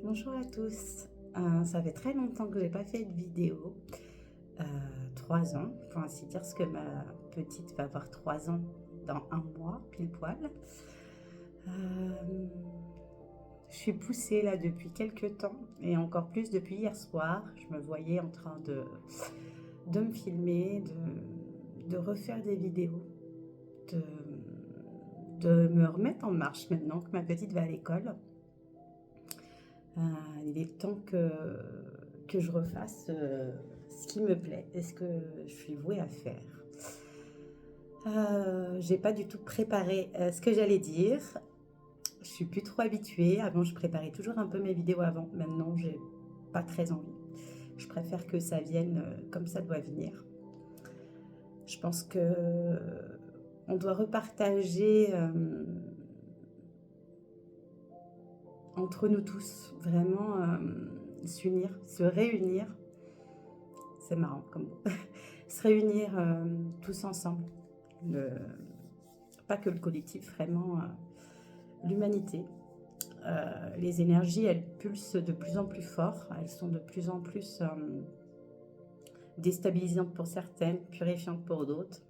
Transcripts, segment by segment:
Bonjour à tous. Ça fait très longtemps que j'ai pas fait de vidéo. 3 ans, pour ainsi dire, parce que ma petite va avoir 3 ans dans un mois, pile poil. Euh, je suis poussée là depuis quelques temps et encore plus depuis hier soir. Je me voyais en train de me filmer, de refaire des vidéos, de, de me remettre en marche maintenant que ma petite va à l'école. Euh, il est temps que je refasse ce qui me plaît et ce que je suis vouée à faire. J'ai pas du tout préparé ce que j'allais dire. Je suis plus trop habituée. Avant, je préparais toujours un peu mes vidéos avant. Maintenant, j'ai pas très envie. Je préfère que ça vienne comme ça doit venir. Je pense que on doit repartager entre nous tous, vraiment s'unir, se réunir. C'est marrant comme mot. Se réunir tous ensemble. Le, pas que le collectif, vraiment l'humanité. Les énergies, elles pulsent de plus en plus fort. Elles sont de plus en plus déstabilisantes pour certaines, purifiantes pour d'autres.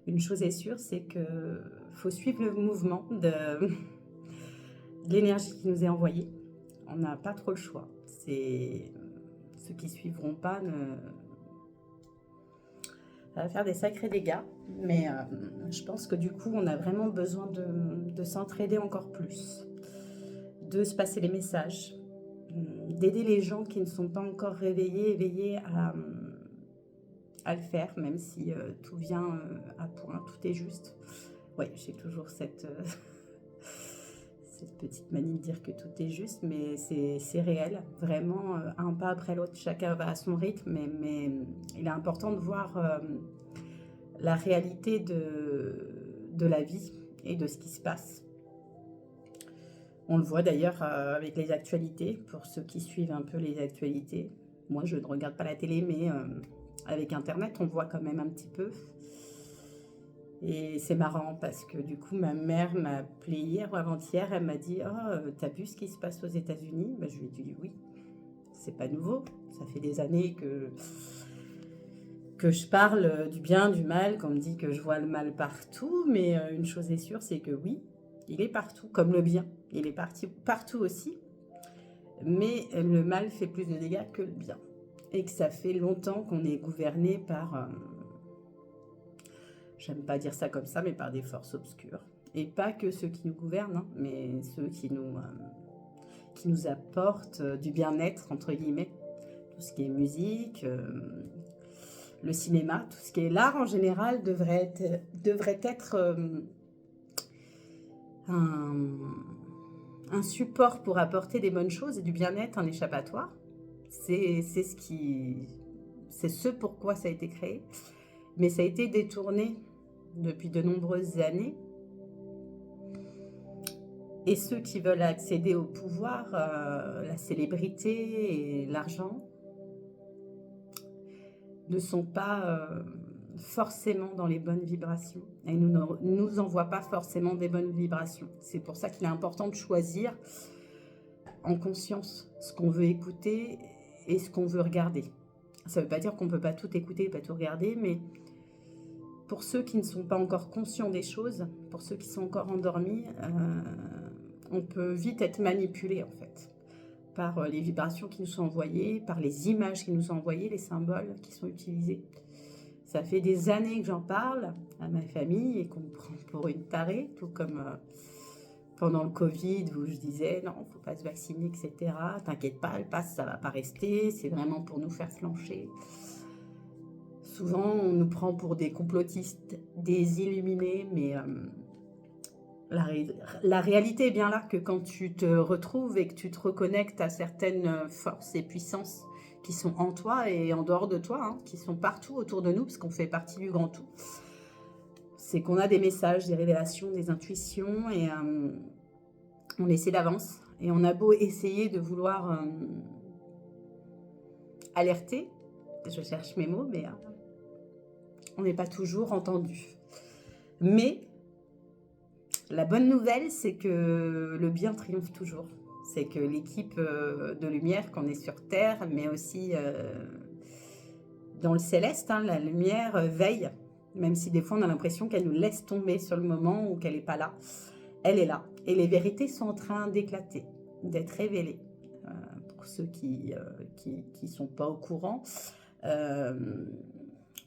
Une chose est sûre, c'est que faut suivre le mouvement de l'énergie qui nous est envoyée. On n'a pas trop le choix. C'est ceux qui suivront pas ça va faire des sacrés dégâts, mais je pense que du coup, on a vraiment besoin de s'entraider encore plus, de se passer les messages, d'aider les gens qui ne sont pas encore réveillés, éveillés à le faire, même si tout vient à point, tout est juste. Oui, j'ai toujours cette petite manie de dire que tout est juste, mais c'est réel, vraiment, un pas après l'autre, chacun va à son rythme, mais il est important de voir la réalité de la vie et de ce qui se passe. On le voit d'ailleurs avec les actualités, pour ceux qui suivent un peu les actualités. Moi, je ne regarde pas la télé, mais avec Internet, on voit quand même un petit peu. Et c'est marrant parce que du coup, ma mère m'a appelé hier ou avant-hier, elle m'a dit «Oh, t'as vu ce qui se passe aux États-Unis?» Je lui ai dit «Oui, c'est pas nouveau, ça fait des années que je parle du bien, du mal, qu'on me dit que je vois le mal partout, mais une chose est sûre, c'est que oui, il est partout, comme le bien, il est partout aussi, mais le mal fait plus de dégâts que le bien. Et que ça fait longtemps qu'on est gouverné par, j'aime pas dire ça comme ça, mais par des forces obscures. Et pas que ceux qui nous gouvernent, hein, mais ceux qui nous apportent du bien-être, entre guillemets. Tout ce qui est musique, le cinéma, tout ce qui est l'art en général devrait être un support pour apporter des bonnes choses et du bien-être, un échappatoire. C'est ce pourquoi ça a été créé. Mais ça a été détourné depuis de nombreuses années. Et ceux qui veulent accéder au pouvoir, la célébrité et l'argent, ne sont pas forcément dans les bonnes vibrations et nous envoient pas forcément des bonnes vibrations. C'est pour ça qu'il est important de choisir en conscience ce qu'on veut écouter et ce qu'on veut regarder. Ça ne veut pas dire qu'on ne peut pas tout écouter, pas tout regarder, mais pour ceux qui ne sont pas encore conscients des choses, pour ceux qui sont encore endormis, on peut vite être manipulé en fait par les vibrations qui nous sont envoyées, par les images qui nous sont envoyées, les symboles qui sont utilisés. Ça fait des années que j'en parle à ma famille et qu'on me prend pour une tarée, tout comme pendant le Covid où je disais non, faut pas se vacciner, etc. T'inquiète pas, le pass, ça va pas rester, c'est vraiment pour nous faire flancher. Souvent, on nous prend pour des complotistes, des illuminés, mais la réalité est bien là, que quand tu te retrouves et que tu te reconnectes à certaines forces et puissances qui sont en toi et en dehors de toi, hein, qui sont partout autour de nous, parce qu'on fait partie du grand tout, c'est qu'on a des messages, des révélations, des intuitions, et on essaie d'avance. Et on a beau essayer de vouloir alerter, je cherche mes mots, mais on n'est pas toujours entendu. Mais la bonne nouvelle, c'est que le bien triomphe toujours. C'est que l'équipe de lumière qu'on est sur Terre, mais aussi dans le céleste, hein, la lumière veille, même si des fois on a l'impression qu'elle nous laisse tomber sur le moment ou qu'elle n'est pas là. Elle est là. Et les vérités sont en train d'éclater, d'être révélées. Pour ceux qui sont pas au courant,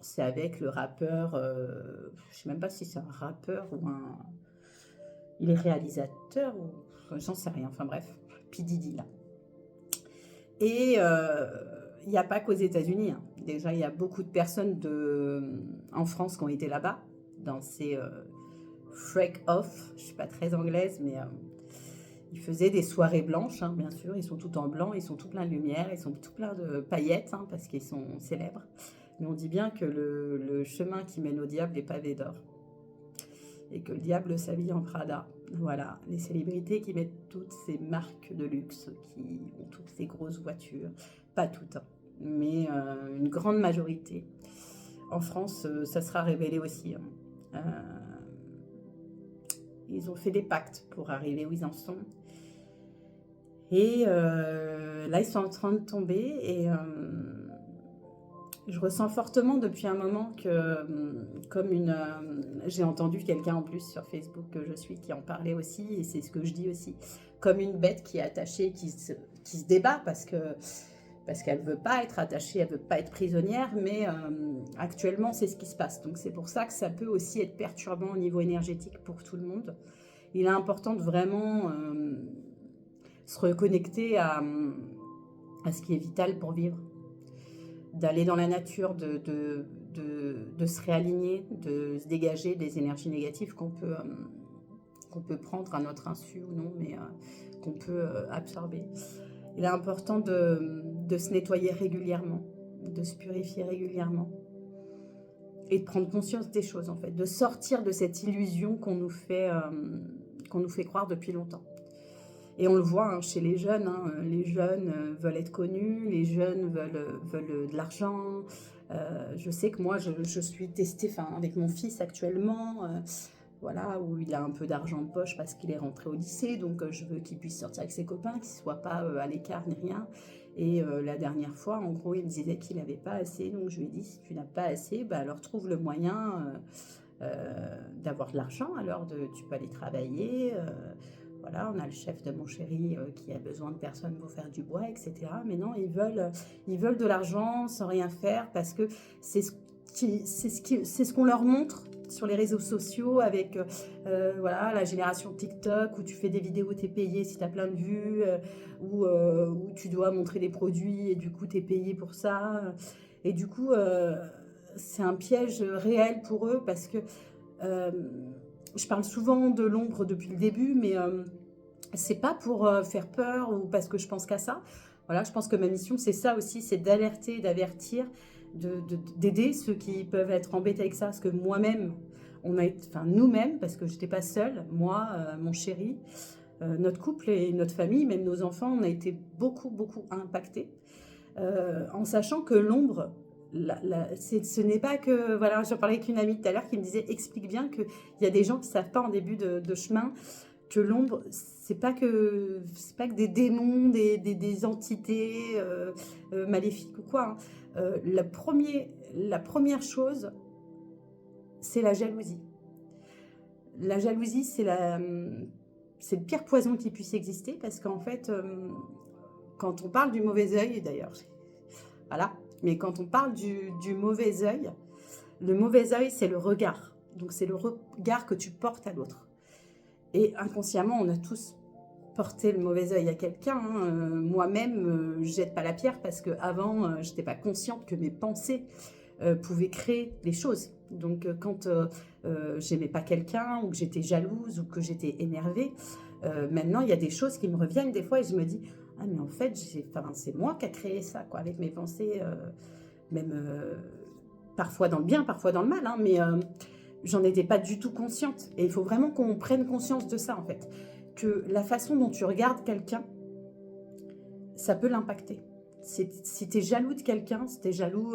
c'est avec le rappeur, je sais même pas si c'est un rappeur ou un... Il est réalisateur ou... J'en sais rien, enfin bref, P. Diddy là. Et il n'y a pas qu'aux États-Unis. Hein. Déjà, il y a beaucoup de personnes en France qui ont été là-bas, dans ces freak off. Je ne suis pas très anglaise, mais ils faisaient des soirées blanches, hein, bien sûr. Ils sont tout en blanc, ils sont tout plein de lumière, ils sont tout plein de paillettes, hein, parce qu'ils sont célèbres. Mais on dit bien que le chemin qui mène au diable est pavé d'or. Et que le diable s'habille en Prada. Voilà, les célébrités qui mettent toutes ces marques de luxe, qui ont toutes ces grosses voitures. Pas toutes, hein, mais une grande majorité. En France, ça sera révélé aussi. Hein. Ils ont fait des pactes pour arriver où ils en sont. Et là, ils sont en train de tomber. Et je ressens fortement depuis un moment que, comme une... j'ai entendu quelqu'un en plus sur Facebook que je suis qui en parlait aussi, et c'est ce que je dis aussi, comme une bête qui est attachée, qui se débat parce qu'elle ne veut pas être attachée, elle ne veut pas être prisonnière, mais actuellement, c'est ce qui se passe. Donc, c'est pour ça que ça peut aussi être perturbant au niveau énergétique pour tout le monde. Il est important de vraiment se reconnecter à ce qui est vital pour vivre, d'aller dans la nature, de se réaligner, de se dégager des énergies négatives qu'on peut prendre à notre insu ou non, mais qu'on peut absorber. Il est important de se nettoyer régulièrement, de se purifier régulièrement et de prendre conscience des choses, en fait, de sortir de cette illusion qu'on nous fait croire depuis longtemps. Et on le voit hein, chez les jeunes, hein, les jeunes veulent être connus, les jeunes veulent de l'argent. Je sais que moi, je suis testée avec mon fils actuellement, voilà, où il a un peu d'argent en poche parce qu'il est rentré au lycée, donc je veux qu'il puisse sortir avec ses copains, qu'il ne soit pas à l'écart ni rien. Et la dernière fois, en gros, il me disait qu'il n'avait pas assez, donc je lui ai dit, si tu n'as pas assez, bah, alors trouve le moyen d'avoir de l'argent, alors tu peux aller travailler. Voilà, on a le chef de mon chéri qui a besoin de personnes pour faire du bois, etc. Mais non, ils veulent de l'argent sans rien faire parce que c'est ce qu'on leur montre sur les réseaux sociaux avec voilà, la génération TikTok où tu fais des vidéos, tu es payé si tu as plein de vues, où tu dois montrer des produits et du coup tu es payé pour ça. Et du coup, c'est un piège réel pour eux parce que je parle souvent de l'ombre depuis le début, mais c'est pas pour faire peur ou parce que je pense qu'à ça. Voilà, je pense que ma mission, c'est ça aussi, c'est d'alerter, d'avertir, d'aider ceux qui peuvent être embêtés avec ça. Parce que moi-même, nous-mêmes, parce que je n'étais pas seule, moi, mon chéri, notre couple et notre famille, même nos enfants, on a été beaucoup, beaucoup impactés. En sachant que l'ombre, ce n'est pas que... Voilà, j'en parlais avec une amie tout à l'heure qui me disait, explique bien qu'il y a des gens qui ne savent pas en début de chemin que l'ombre, c'est pas que des démons, des entités maléfiques ou quoi. Hein. La première chose, c'est la jalousie. La jalousie, c'est le pire poison qui puisse exister parce qu'en fait, quand on parle du mauvais œil, d'ailleurs, voilà, mais quand on parle du mauvais œil, le mauvais œil, c'est le regard. Donc, c'est le regard que tu portes à l'autre. Et inconsciemment, on a tous porté le mauvais œil à quelqu'un. Hein. Moi-même, je jette pas la pierre parce qu'avant, je n'étais pas consciente que mes pensées pouvaient créer des choses. Donc, quand j'aimais pas quelqu'un ou que j'étais jalouse ou que j'étais énervée, maintenant, il y a des choses qui me reviennent des fois et je me dis « Ah, mais en fait, c'est moi qui a créé ça, quoi, avec mes pensées, même parfois dans le bien, parfois dans le mal, hein, mais... j'en étais pas du tout consciente. Et il faut vraiment qu'on prenne conscience de ça, en fait. Que la façon dont tu regardes quelqu'un, ça peut l'impacter. Si tu es jaloux de quelqu'un, si tu es jaloux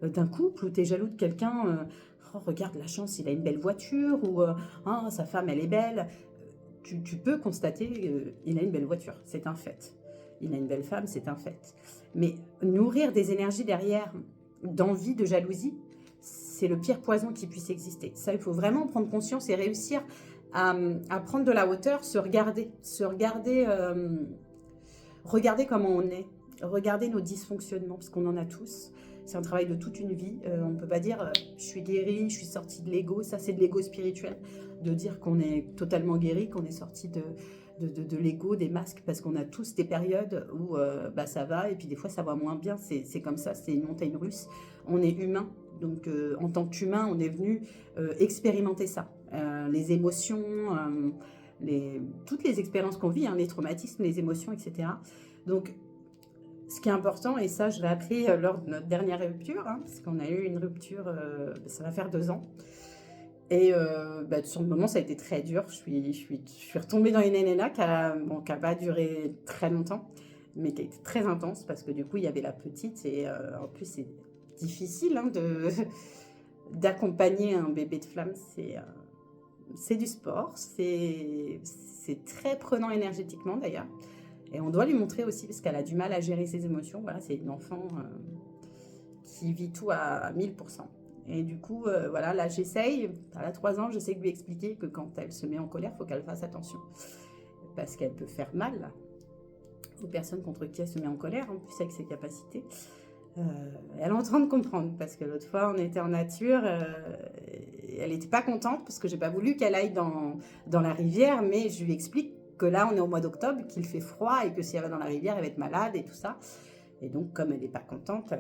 d'un couple, ou tu es jaloux de quelqu'un, oh, regarde la chance, il a une belle voiture, ou oh, sa femme, elle est belle. tu peux constater il a une belle voiture, c'est un fait. Il a une belle femme, c'est un fait. Mais nourrir des énergies derrière, d'envie, de jalousie, c'est le pire poison qui puisse exister. Ça, il faut vraiment prendre conscience et réussir à prendre de la hauteur, regarder comment on est, regarder nos dysfonctionnements, parce qu'on en a tous. C'est un travail de toute une vie. On ne peut pas dire je suis guérie, je suis sortie de l'ego. Ça, c'est de l'ego spirituel. De dire qu'on est totalement guéri, qu'on est sorti de l'ego, des masques, parce qu'on a tous des périodes où ça va, et puis des fois ça va moins bien. C'est comme ça, c'est une montagne russe. On est humain. Donc, en tant qu'humain, on est venu expérimenter ça. Les émotions, toutes les expériences qu'on vit, les traumatismes, les émotions, etc. Donc, ce qui est important, et ça, je l'ai appris lors de notre dernière rupture, parce qu'on a eu une rupture, ça va faire 2 ans. Et sur le moment, ça a été très dur. Je suis retombée dans une NNA qui a pas duré très longtemps, mais qui a été très intense, parce que du coup, il y avait la petite, et en plus, c'est difficile d'accompagner un bébé de flamme. C'est du sport, c'est très prenant énergétiquement d'ailleurs. Et on doit lui montrer aussi, parce qu'elle a du mal à gérer ses émotions. Voilà, c'est une enfant qui vit tout à 1000%. Et du coup, là, j'essaye. Elle a 3 ans, j'essaie de lui expliquer que quand elle se met en colère, il faut qu'elle fasse attention. Parce qu'elle peut faire mal aux personnes contre qui elle se met en colère, en plus avec ses capacités. Elle est en train de comprendre, parce que l'autre fois, on était en nature, elle n'était pas contente, parce que j'ai pas voulu qu'elle aille dans la rivière, mais je lui explique que là, on est au mois d'octobre, qu'il fait froid, et que si elle va dans la rivière, elle va être malade, et tout ça. Et donc, comme elle n'est pas contente,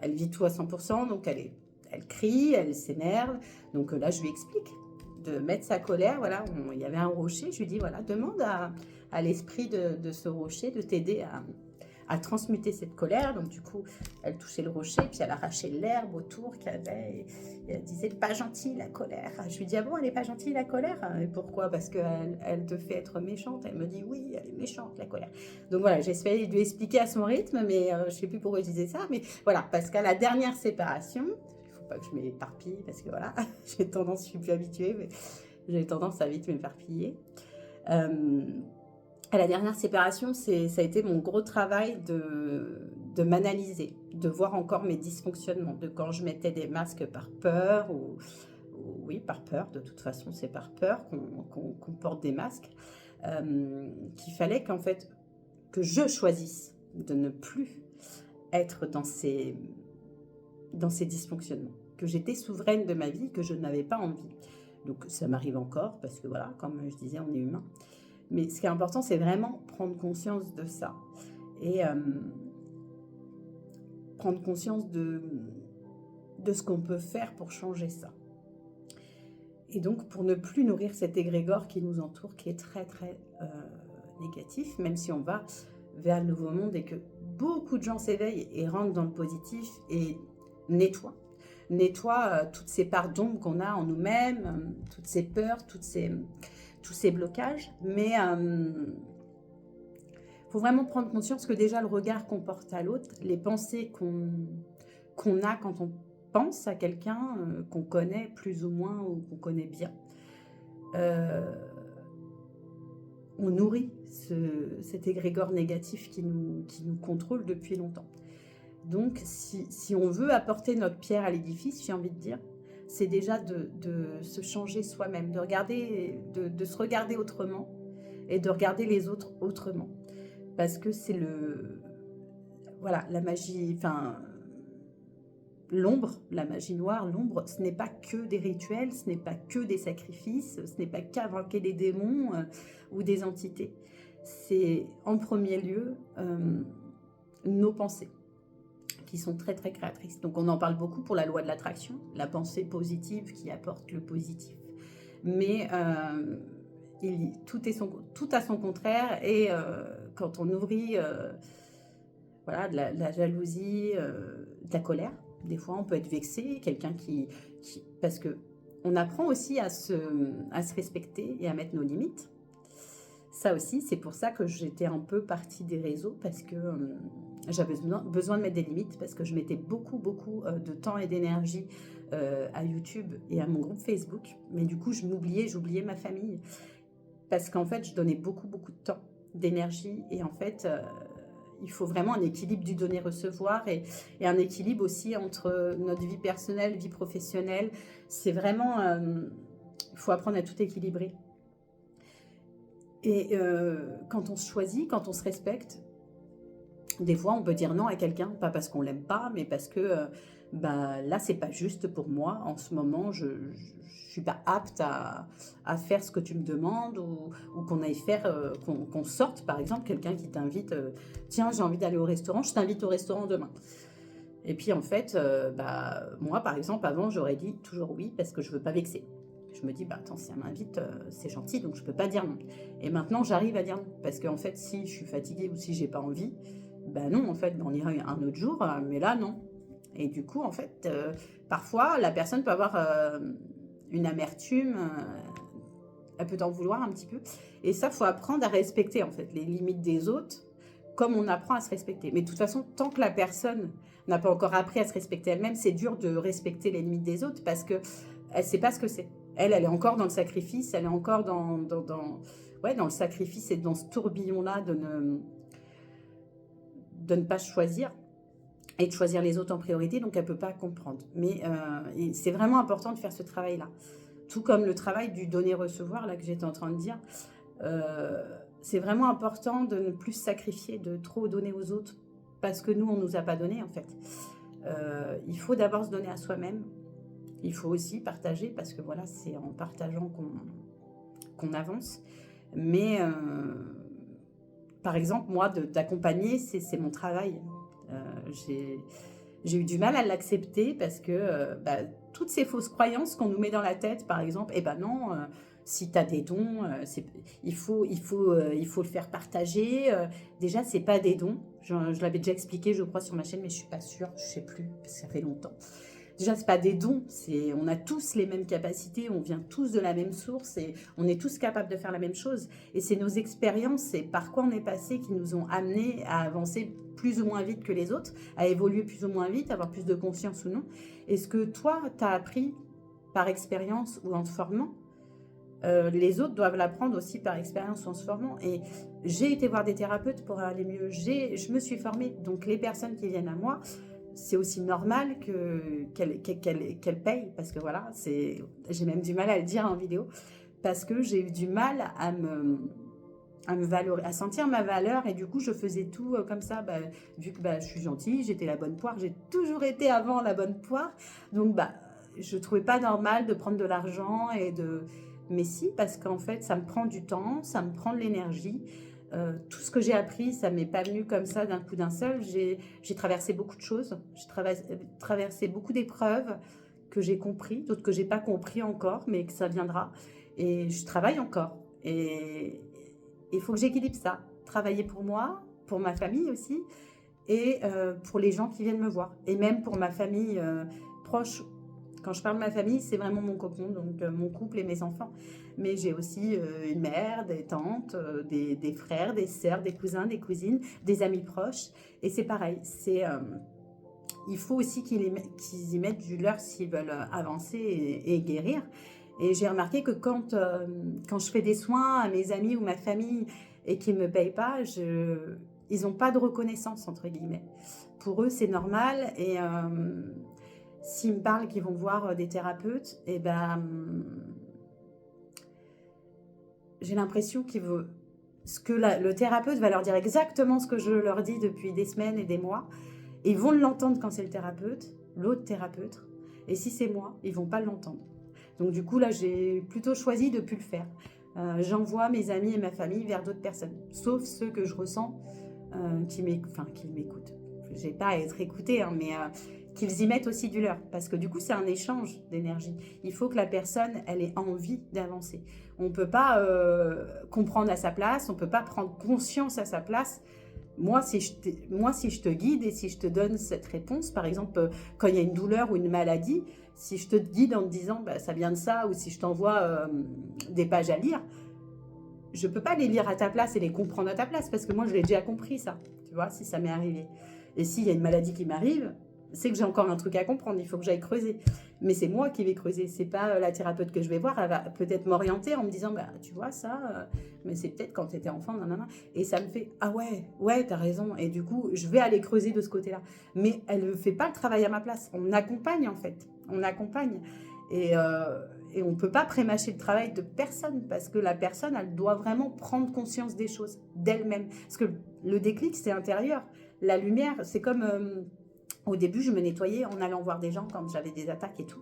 elle vit tout à 100%, donc elle crie, elle s'énerve. Donc là, je lui explique de mettre sa colère. Voilà, il y avait un rocher, je lui dis, voilà, demande à l'esprit de ce rocher de t'aider à transmuter cette colère. Donc du coup, elle touchait le rocher, puis elle arrachait l'herbe autour qu'il y avait, et elle disait pas gentille la colère. Je lui dis, ah bon, elle n'est pas gentille la colère? Et pourquoi? Parce qu'elle te fait être méchante. Elle me dit, oui, elle est méchante la colère. Donc voilà, j'essaie de lui expliquer à son rythme, mais je ne sais plus pourquoi je disais ça, mais voilà, parce qu'à la dernière séparation, il ne faut pas que je m'éparpille, parce que voilà, j'ai tendance, je suis plus habituée, mais j'ai tendance à vite m'éparpiller. À la dernière séparation, ça a été mon gros travail de m'analyser, de voir encore mes dysfonctionnements, de quand je mettais des masques par peur, oui, par peur, de toute façon, c'est par peur qu'on porte des masques, qu'il fallait qu'en fait, que je choisisse de ne plus être dans ces dysfonctionnements, que j'étais souveraine de ma vie, que je n'avais pas envie. Donc ça m'arrive encore, parce que voilà, comme je disais, on est humain. Mais ce qui est important, c'est vraiment prendre conscience de ça. Et prendre conscience de ce qu'on peut faire pour changer ça. Et donc, pour ne plus nourrir cet égrégore qui nous entoure, qui est très, très négatif, même si on va vers le nouveau monde et que beaucoup de gens s'éveillent et rentrent dans le positif et nettoient toutes ces parts d'ombre qu'on a en nous-mêmes, toutes ces peurs, tous ces blocages, mais faut vraiment prendre conscience que déjà le regard qu'on porte à l'autre, les pensées qu'on a quand on pense à quelqu'un qu'on connaît plus ou moins ou qu'on connaît bien, on nourrit cet égrégore négatif qui nous contrôle depuis longtemps. Donc si on veut apporter notre pierre à l'édifice, j'ai envie de dire, c'est déjà de se changer soi-même, de se regarder autrement et de regarder les autres autrement. Parce que c'est la magie, l'ombre, la magie noire, l'ombre, ce n'est pas que des rituels, ce n'est pas que des sacrifices, ce n'est pas qu'invoquer des démons ou des entités. C'est en premier lieu nos pensées, qui sont très très créatrices. Donc on en parle beaucoup pour la loi de l'attraction, la pensée positive qui apporte le positif. Mais tout a son contraire, et quand on nourrit de la jalousie, de la colère, des fois on peut être vexé, quelqu'un qui parce que on apprend aussi à se respecter et à mettre nos limites. Ça aussi, c'est pour ça que j'étais un peu partie des réseaux, parce que j'avais besoin de mettre des limites, parce que je mettais beaucoup de temps et d'énergie à YouTube et à mon groupe Facebook. Mais du coup, j'oubliais ma famille. parce qu'en fait, je donnais beaucoup, beaucoup de temps, d'énergie. Et en fait, il faut vraiment un équilibre du donner-recevoir et un équilibre aussi entre notre vie personnelle, vie professionnelle. C'est vraiment, il faut apprendre à tout équilibrer. Et quand on se choisit, quand on se respecte, des fois on peut dire non à quelqu'un, pas parce qu'on l'aime pas, mais parce que bah, là c'est pas juste pour moi. En ce moment, je suis pas apte à faire ce que tu me demandes ou qu'on aille faire, qu'on sorte par exemple, quelqu'un qui t'invite, tiens j'ai envie d'aller au restaurant, je t'invite au restaurant demain. Et puis en fait, bah, moi par exemple avant j'aurais dit toujours oui parce que je veux pas vexer. Je me dis, bah attends, si elle m'invite, c'est gentil, donc je peux pas dire non. Et maintenant, j'arrive à dire non. Parce qu'en fait, si je suis fatiguée ou si j'ai pas envie, bah non, en fait, on ira un autre jour, mais là, non. Et du coup, en fait, parfois, la personne peut avoir une amertume, elle peut t'en vouloir un petit peu. Et ça, faut apprendre à respecter, en fait, les limites des autres, comme on apprend à se respecter. Mais de toute façon, tant que la personne n'a pas encore appris à se respecter elle-même, c'est dur de respecter les limites des autres parce qu'elle ne sait pas ce que c'est. Elle est encore dans le sacrifice, elle est encore ouais, dans le sacrifice et dans ce tourbillon-là de ne pas choisir et de choisir les autres en priorité, donc elle ne peut pas comprendre. Mais c'est vraiment important de faire ce travail-là. Tout comme le travail du donner-recevoir, là que j'étais en train de dire, c'est vraiment important de ne plus se sacrifier, de trop donner aux autres, parce que nous, on ne nous a pas donné, en fait. Il faut d'abord se donner à soi-même. Il faut aussi partager, parce que voilà, c'est en partageant qu'on avance. Mais, par exemple, moi, d'accompagner, c'est mon travail. J'ai eu du mal à l'accepter parce que bah, toutes ces fausses croyances qu'on nous met dans la tête, par exemple, eh ben non, si tu as des dons, il faut le faire partager. Déjà, c'est pas des dons. Je l'avais déjà expliqué, je crois, sur ma chaîne, mais je suis pas sûre, je sais plus, parce que ça fait longtemps. Déjà, c'est pas des dons, on a tous les mêmes capacités, on vient tous de la même source et on est tous capables de faire la même chose. Et c'est nos expériences, c'est par quoi on est passé qui nous ont amenés à avancer plus ou moins vite que les autres, à évoluer plus ou moins vite, avoir plus de conscience ou non. Et ce que toi, tu as appris par expérience ou en te formant, les autres doivent l'apprendre aussi par expérience ou en se formant. Et j'ai été voir des thérapeutes pour aller mieux. Je me suis formée. Donc les personnes qui viennent à moi, c'est aussi normal qu'elle paye, parce que voilà, j'ai même du mal à le dire en vidéo, parce que j'ai eu du mal à sentir ma valeur, et du coup je faisais tout comme ça, bah, vu que bah, je suis gentille, j'étais la bonne poire, j'ai toujours été avant la bonne poire, donc bah, je trouvais pas normal de prendre de l'argent mais si, parce qu'en fait ça me prend du temps, ça me prend de l'énergie. Tout ce que j'ai appris, ça ne m'est pas venu comme ça d'un coup d'un seul. J'ai traversé beaucoup de choses, j'ai traversé beaucoup d'épreuves que j'ai compris, d'autres que j'ai pas compris encore, mais que ça viendra. Et je travaille encore. Et il faut que j'équilibre ça. Travailler pour moi, pour ma famille aussi, et pour les gens qui viennent me voir. Et même pour ma famille proche. Quand je parle de ma famille, c'est vraiment mon cocon, donc mon couple et mes enfants. Mais j'ai aussi une mère, des tantes, des frères, des sœurs, des cousins, des cousines, des amis proches. Et c'est pareil, il faut aussi qu'ils y mettent du leur s'ils veulent avancer et guérir. Et j'ai remarqué que quand je fais des soins à mes amis ou ma famille et qu'ils ne me payent pas, ils n'ont pas de reconnaissance, entre guillemets. Pour eux, c'est normal. Et s'ils me parlent qu'ils vont voir des thérapeutes, et ben, j'ai l'impression le thérapeute va leur dire exactement ce que je leur dis depuis des semaines et des mois. Et ils vont l'entendre quand c'est le thérapeute, l'autre thérapeute. Et si c'est moi, ils vont pas l'entendre. Donc du coup, là, j'ai plutôt choisi de ne plus le faire. J'envoie mes amis et ma famille vers d'autres personnes, sauf ceux que je ressens qui m'écoutent. Je n'ai pas à être écoutée, hein, mais qu'ils y mettent aussi du leur. Parce que du coup, c'est un échange d'énergie. Il faut que la personne, elle ait envie d'avancer. On ne peut pas comprendre à sa place, on ne peut pas prendre conscience à sa place. Moi, si je te guide et si je te donne cette réponse, par exemple, quand il y a une douleur ou une maladie, si je te guide en te disant bah, ça vient de ça, ou si je t'envoie des pages à lire, je ne peux pas les lire à ta place et les comprendre à ta place, parce que moi, je l'ai déjà compris, ça, tu vois, si ça m'est arrivé. Et s'il y a une maladie qui m'arrive, c'est que j'ai encore un truc à comprendre, il faut que j'aille creuser. Mais c'est moi qui vais creuser, c'est pas la thérapeute que je vais voir, elle va peut-être m'orienter en me disant, bah, tu vois ça, mais c'est peut-être quand tu étais enfant, nanana. Et ça me fait, ah ouais, t'as raison. Et du coup, je vais aller creuser de ce côté-là. Mais elle ne fait pas le travail à ma place. On accompagne en fait, on accompagne. Et on ne peut pas prémâcher le travail de personne parce que la personne, elle doit vraiment prendre conscience des choses d'elle-même. Parce que le déclic, c'est intérieur. La lumière, c'est comme... au début, je me nettoyais en allant voir des gens quand j'avais des attaques et tout.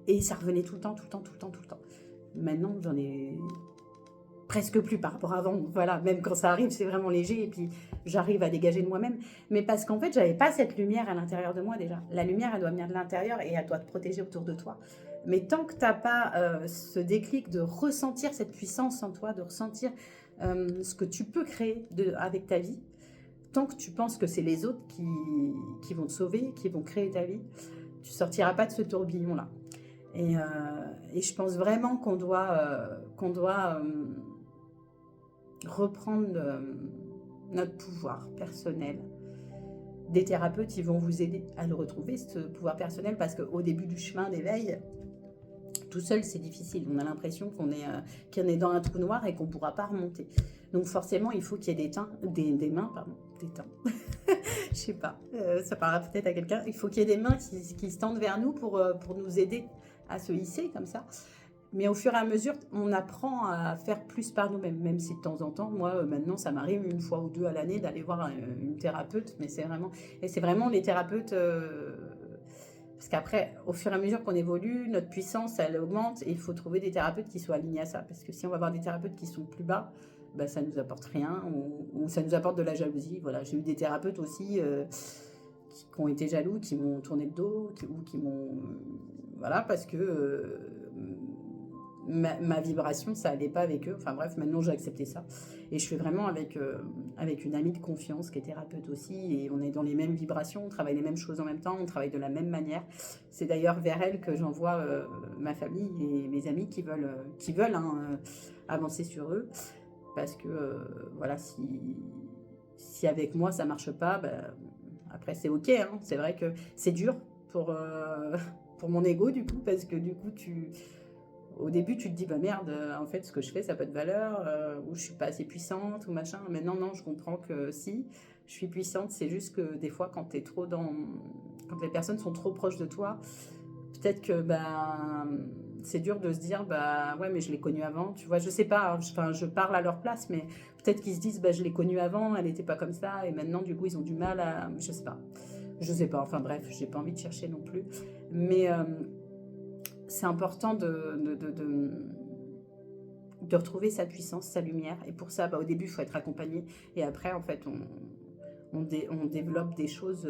Et ça revenait tout le temps. Maintenant, j'en ai presque plus par rapport à avant. Voilà, même quand ça arrive, c'est vraiment léger. Et puis, j'arrive à dégager de moi-même. Mais parce qu'en fait, j'avais pas cette lumière à l'intérieur de moi déjà. La lumière, elle doit venir de l'intérieur et elle doit te protéger autour de toi. Mais tant que tu n'as pas ce déclic de ressentir cette puissance en toi, de ressentir ce que tu peux créer avec ta vie, tant que tu penses que c'est les autres qui vont te sauver, qui vont créer ta vie, tu ne sortiras pas de ce tourbillon-là. Et je pense vraiment qu'on doit reprendre notre pouvoir personnel. Des thérapeutes, ils vont vous aider à le retrouver, ce pouvoir personnel, parce qu'au début du chemin d'éveil, tout seul, c'est difficile. On a l'impression qu'on est dans un trou noir et qu'on ne pourra pas remonter. Donc forcément, il faut qu'il y ait des mains. Je sais pas, ça parlera peut-être à quelqu'un. Il faut qu'il y ait des mains qui se tendent vers nous pour nous aider à se hisser comme ça. Mais au fur et à mesure, on apprend à faire plus par nous-mêmes, même si de temps en temps, moi, maintenant, ça m'arrive une fois ou deux à l'année d'aller voir une thérapeute, mais c'est vraiment les thérapeutes... parce qu'après, au fur et à mesure qu'on évolue, notre puissance, elle augmente et il faut trouver des thérapeutes qui soient alignés à ça. Parce que si on va avoir des thérapeutes qui sont plus bas, bah, ça ne nous apporte rien ou ça nous apporte de la jalousie. Voilà, j'ai eu des thérapeutes aussi qui ont été jaloux, qui m'ont tourné le dos ou qui m'ont... Voilà, parce que ma vibration, ça allait pas avec eux. Enfin bref, maintenant j'ai accepté ça. Et je fais vraiment avec une amie de confiance qui est thérapeute aussi. Et on est dans les mêmes vibrations, on travaille les mêmes choses en même temps, on travaille de la même manière. C'est d'ailleurs vers elle que j'envoie ma famille et mes amis qui veulent avancer sur eux. Parce que voilà, si avec moi ça marche pas, bah, après c'est ok. Hein. C'est vrai que c'est dur pour mon ego du coup, parce que du coup au début, tu te dis, bah merde, en fait, ce que je fais, ça n'a pas de valeur, ou je suis pas assez puissante, ou machin. Mais non, je comprends que si, je suis puissante, c'est juste que des fois, quand les personnes sont trop proches de toi, peut-être que c'est dur de se dire, bah ouais, mais je l'ai connue avant, tu vois, je sais pas, je parle à leur place, mais peut-être qu'ils se disent, bah je l'ai connue avant, elle n'était pas comme ça, et maintenant, du coup, ils ont du mal à... Je sais pas, enfin bref, j'ai pas envie de chercher non plus. Mais... c'est important de retrouver sa puissance, sa lumière. Et pour ça, au début, il faut être accompagné. Et après, en fait, on développe des choses.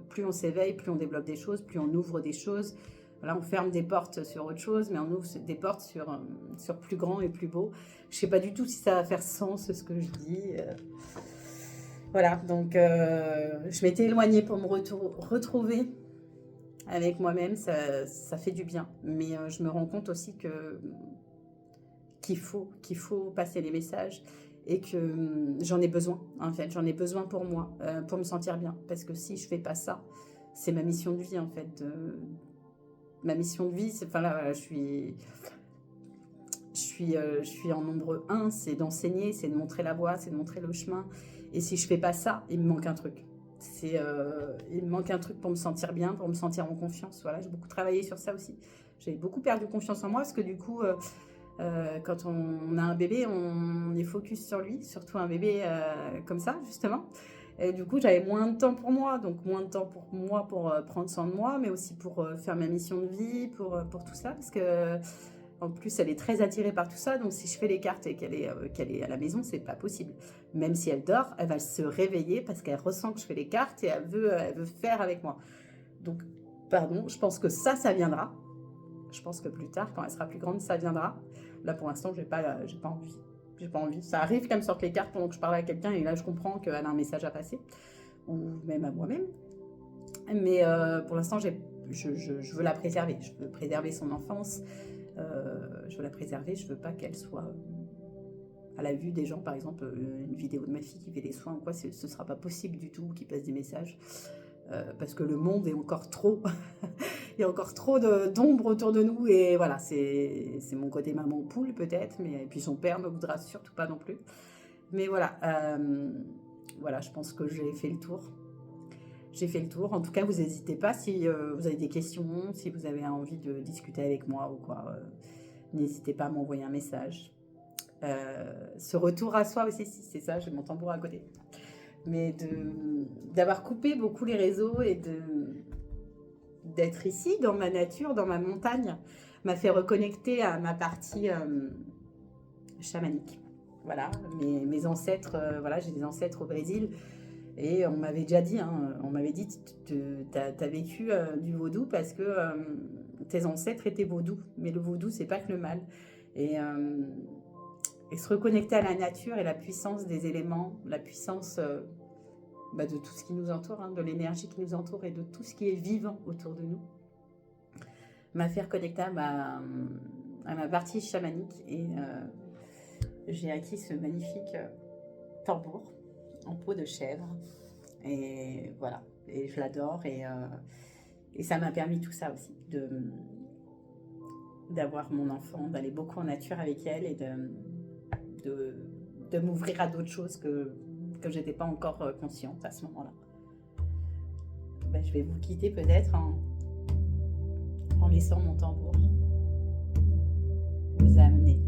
Plus on s'éveille, plus on développe des choses, plus on ouvre des choses. Voilà, on ferme des portes sur autre chose, mais on ouvre des portes sur plus grand et plus beau. Je ne sais pas du tout si ça va faire sens, ce que je dis. Voilà, donc je m'étais éloignée pour me retrouver avec moi-même, ça fait du bien. Mais je me rends compte aussi qu'il faut passer les messages et que j'en ai besoin, en fait. J'en ai besoin pour moi, pour me sentir bien. Parce que si je fais pas ça, c'est ma mission de vie, en fait. Ma mission de vie, enfin là, je suis en nombre 1, c'est d'enseigner, c'est de montrer la voie, c'est de montrer le chemin. Et si je fais pas ça, il me manque un truc. Il me manque un truc pour me sentir bien, pour me sentir en confiance. Voilà, j'ai beaucoup travaillé sur ça aussi. J'ai beaucoup perdu confiance en moi parce que du coup, quand on a un bébé, on est focus sur lui, surtout un bébé comme ça, justement. Et du coup, j'avais moins de temps pour moi, donc moins de temps pour moi pour prendre soin de moi, mais aussi pour faire ma mission de vie, pour tout ça, parce que en plus, elle est très attirée par tout ça, donc si je fais les cartes et qu'elle est à la maison, c'est pas possible. Même si elle dort, elle va se réveiller parce qu'elle ressent que je fais les cartes et elle veut faire avec moi. Donc, pardon, je pense que ça viendra. Je pense que plus tard, quand elle sera plus grande, ça viendra. Là, pour l'instant, j'ai pas envie. J'ai pas envie. Ça arrive qu'elle me sorte les cartes pendant que je parle à quelqu'un et là, je comprends qu'elle a un message à passer, ou même à moi-même. Mais pour l'instant, je veux la préserver. Je veux préserver son enfance. Je veux la préserver, je veux pas qu'elle soit à la vue des gens, par exemple une vidéo de ma fille qui fait des soins ou quoi, ce sera pas possible du tout, qui passe des messages. parce que le monde est encore trop, il y a encore trop d'ombre autour de nous, et voilà, c'est mon côté maman poule peut-être, mais et puis son père ne voudra surtout pas non plus. Mais voilà, voilà, je pense que j'ai fait le tour. J'ai fait le tour. En tout cas, vous n'hésitez pas si vous avez des questions, si vous avez envie de discuter avec moi ou quoi. N'hésitez pas à m'envoyer un message. Ce retour à soi aussi, si c'est ça, j'ai mon tambour à côté. Mais d'avoir coupé beaucoup les réseaux et d'être ici, dans ma nature, dans ma montagne, m'a fait reconnecter à ma partie chamanique. Voilà, mes ancêtres, voilà, j'ai des ancêtres au Brésil. Et on m'avait déjà dit, hein, on m'avait dit, t'as vécu du vaudou parce que tes ancêtres étaient vaudous. Mais le vaudou, c'est pas que le mal. Et se reconnecter à la nature et la puissance des éléments, la puissance de tout ce qui nous entoure, hein, de l'énergie qui nous entoure et de tout ce qui est vivant autour de nous, m'a fait reconnecter à ma partie chamanique. Et j'ai acquis ce magnifique tambour en peau de chèvre, et voilà, et je l'adore, et ça m'a permis tout ça aussi, d'avoir mon enfant, d'aller beaucoup en nature avec elle, et de m'ouvrir à d'autres choses que j'étais pas encore consciente à ce moment-là. Je vais vous quitter peut-être en laissant mon tambour vous amener.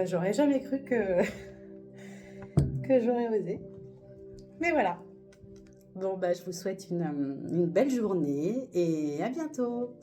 J'aurais jamais cru que j'aurais osé. Mais voilà. Bon, je vous souhaite une belle journée et à bientôt.